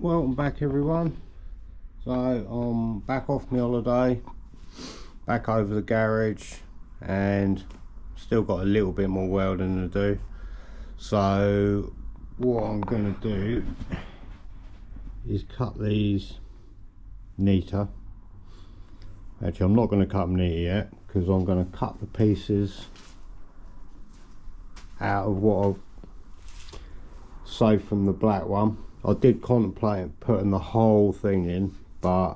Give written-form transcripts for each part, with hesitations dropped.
Welcome back everyone. So I'm back off my holiday, back over the garage, and still got a little bit more welding to do. So what I'm going to do is cut these neater. Actually, I'm not going to cut them neater yet, because I'm going to cut the pieces out of what I've saved from the black one. I did contemplate putting the whole thing in, but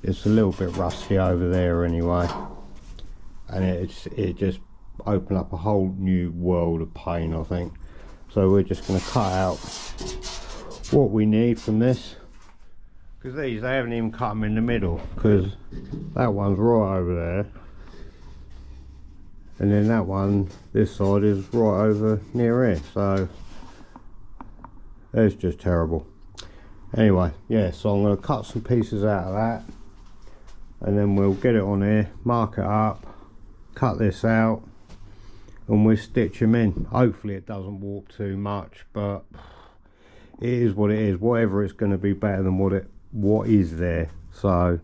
it's a little bit rusty over there anyway, and it just opened up a whole new world of pain, I think. So we're just going to cut out what we need from this, because they haven't even cut them in the middle, because that one's right over there, and then that one this side is right over near here, so it's just terrible. Anyway, yeah, so I'm going to cut some pieces out of that, and then we'll get it on here, mark it up, cut this out, and we'll stitch them in. Hopefully it doesn't warp too much, but it is what it is. Whatever, it's going to be better than what is there. So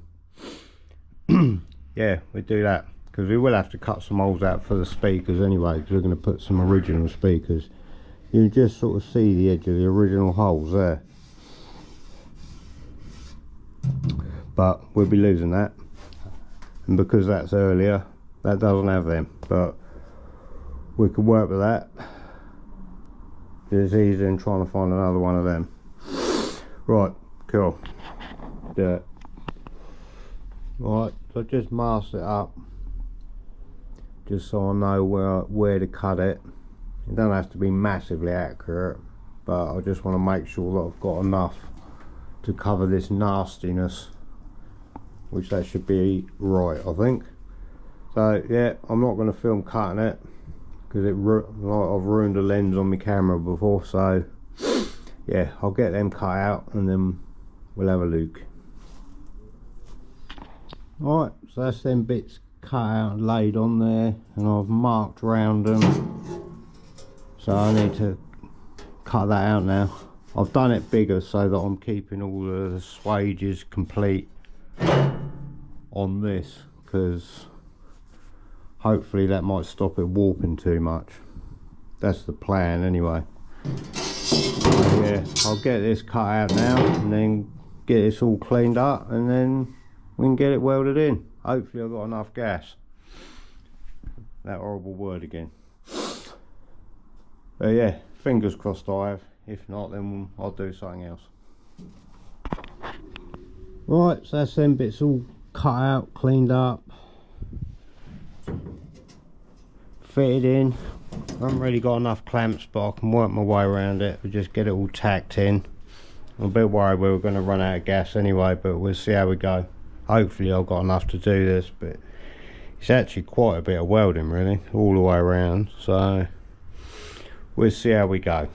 yeah, we do that, because we will have to cut some holes out for the speakers anyway, because we're going to put some original speakers. You can just sort of see the edge of the original holes there, but we'll be losing that, and because that's earlier, that doesn't have them, but we could work with that. It's easier than trying to find another one of them. Right, cool. Do it. Right, so just mask it up, just so I know where to cut it. It don't have to be massively accurate, but I just want to make sure that I've got enough to cover this nastiness, which that should be right, I think. So yeah, I'm not going to film cutting it, because I've ruined the lens on my camera before. So yeah, I'll get them cut out and then we'll have a look. Alright, so that's them bits cut out and laid on there, and I've marked round them. So I need to cut that out now. I've done it bigger so that I'm keeping all the swages complete on this, because hopefully that might stop it warping too much. That's the plan anyway. So yeah, I'll get this cut out now and then get this all cleaned up, and then we can get it welded in. Hopefully I've got enough gas. That horrible word again. But yeah, fingers crossed I have. If not, then I'll do something else. Right, so that's them bits all cut out, cleaned up, fitted in. I haven't really got enough clamps, but I can work my way around it. We'll just get it all tacked in. I'm a bit worried we were going to run out of gas anyway, but we'll see how we go. Hopefully I've got enough to do this, but it's actually quite a bit of welding really, all the way around. So we'll see how we go.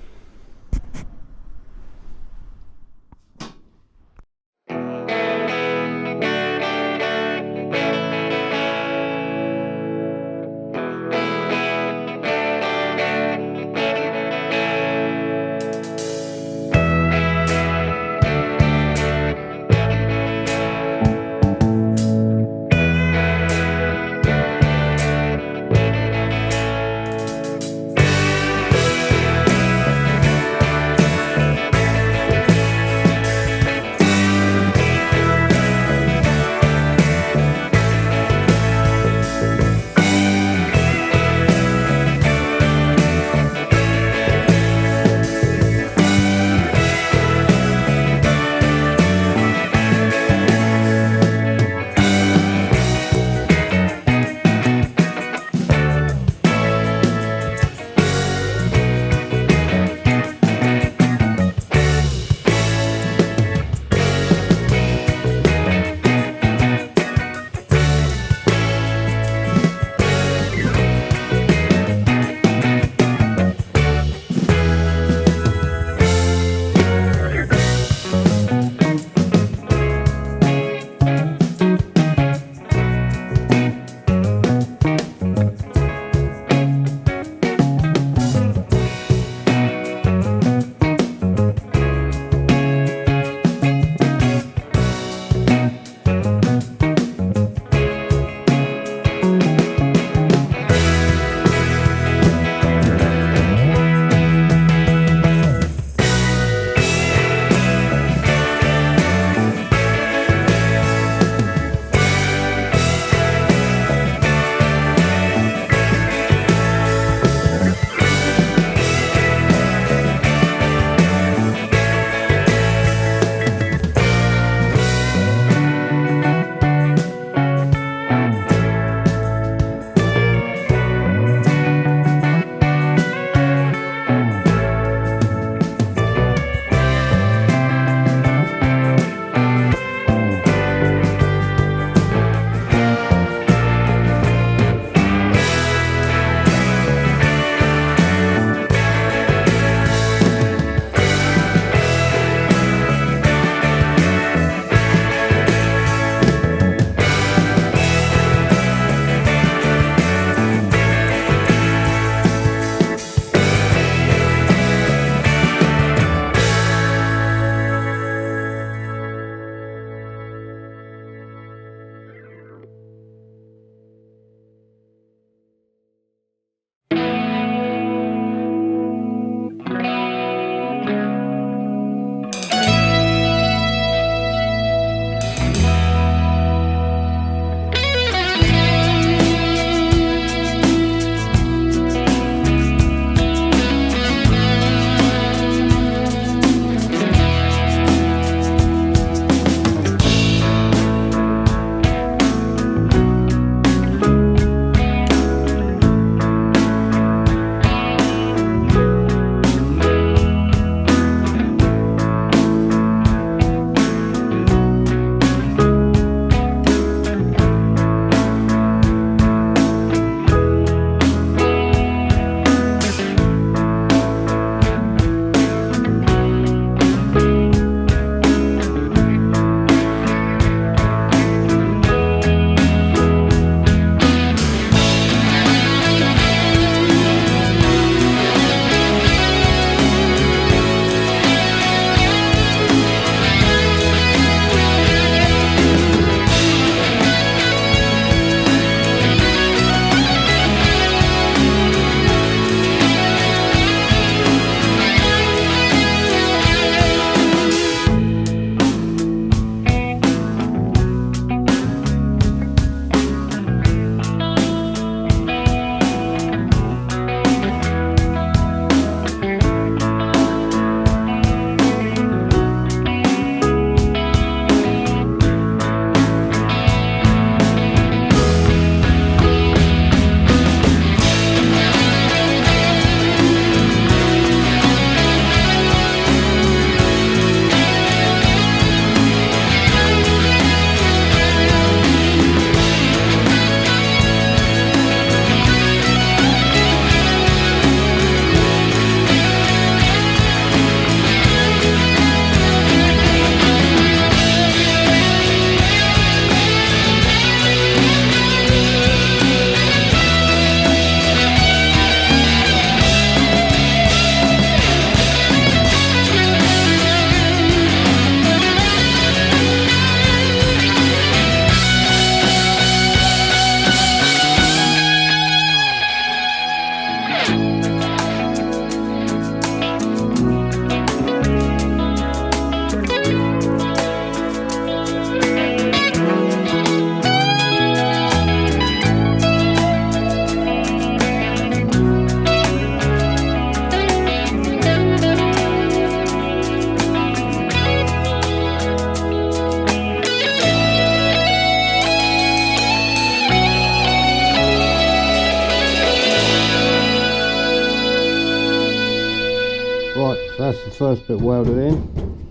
the first bit welded in.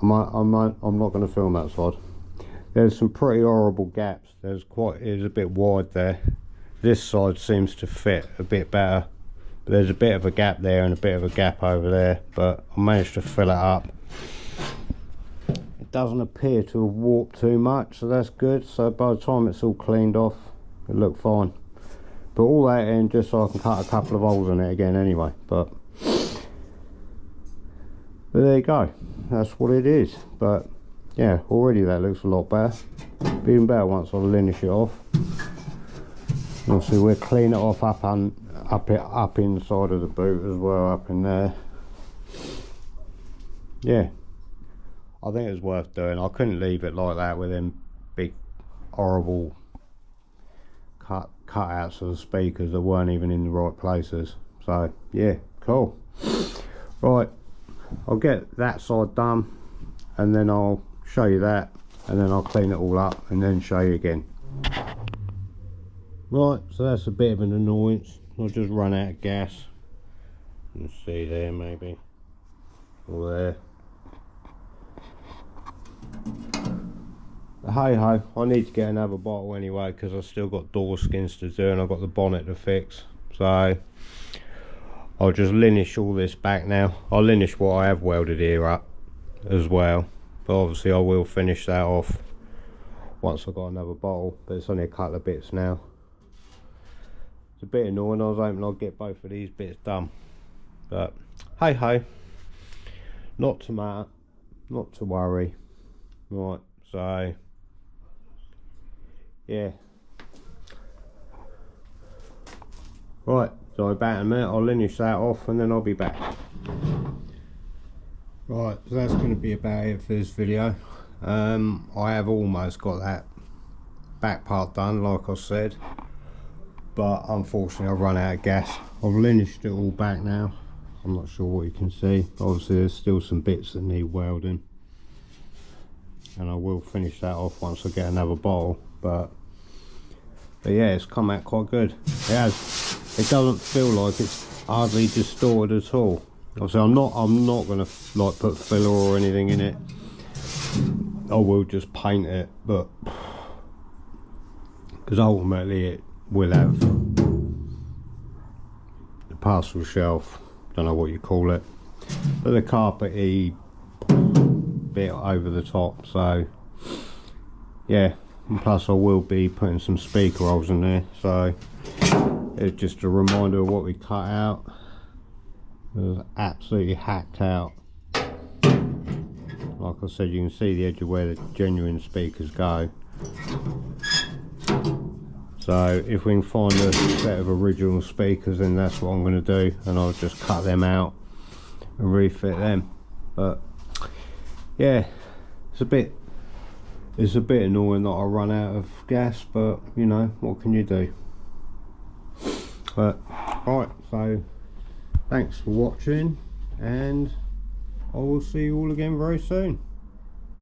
I'm not going to film that side. There's some pretty horrible gaps. It's a bit wide there. This side seems to fit a bit better, but there's a bit of a gap there and a bit of a gap over there, but I managed to fill it up. It doesn't appear to have warped too much, so that's good. So by the time it's all cleaned off, it looked fine. Put all that in just so I can cut a couple of holes in it again anyway, but there you go, that's what it is. But yeah, already that looks a lot better. Be even better once I linish it off. Obviously we'll clean it off up inside of the boot as well, up in there. Yeah, I think it's worth doing. I couldn't leave it like that with them big horrible cutouts of the speakers that weren't even in the right places. So yeah, cool. Right, I'll get that side done and then I'll show you that, and then I'll clean it all up and then show you again. Right, so that's a bit of an annoyance. I'll just run out of gas. You can see there maybe, or there. But hey ho, I need to get another bottle anyway because I've still got door skins to do and I've got the bonnet to fix. So I'll just linish all this back now. I'll linish what I have welded here up as well, but obviously I will finish that off once I've got another bottle, but it's only a couple of bits now. It's a bit annoying. I was hoping I'd get both of these bits done, but hey ho, not to matter, not to worry. Right, so yeah, right, so about a minute I'll linish that off and then I'll be back. Right, so that's going to be about it for this video. I have almost got that back part done like I said, but unfortunately I've run out of gas. I've linished it all back now. I'm not sure what you can see. Obviously there's still some bits that need welding, and I will finish that off once I get another bottle. But yeah, it's come out quite good. It has. It doesn't feel like it's hardly distorted at all. Obviously I'm not going to like put filler or anything in it. I will just paint it, but because ultimately it will have the parcel shelf, don't know what you call it, but the carpety bit over the top. So yeah, and plus I will be putting some speaker holes in there, so it's just a reminder of what we cut out. It was absolutely hacked out. Like I said, you can see the edge of where the genuine speakers go. So if we can find a set of original speakers, then that's what I'm going to do, and I'll just cut them out and refit them. But yeah, it's a bit annoying that I run out of gas, but you know, what can you do? But right, so thanks for watching, and I will see you all again very soon.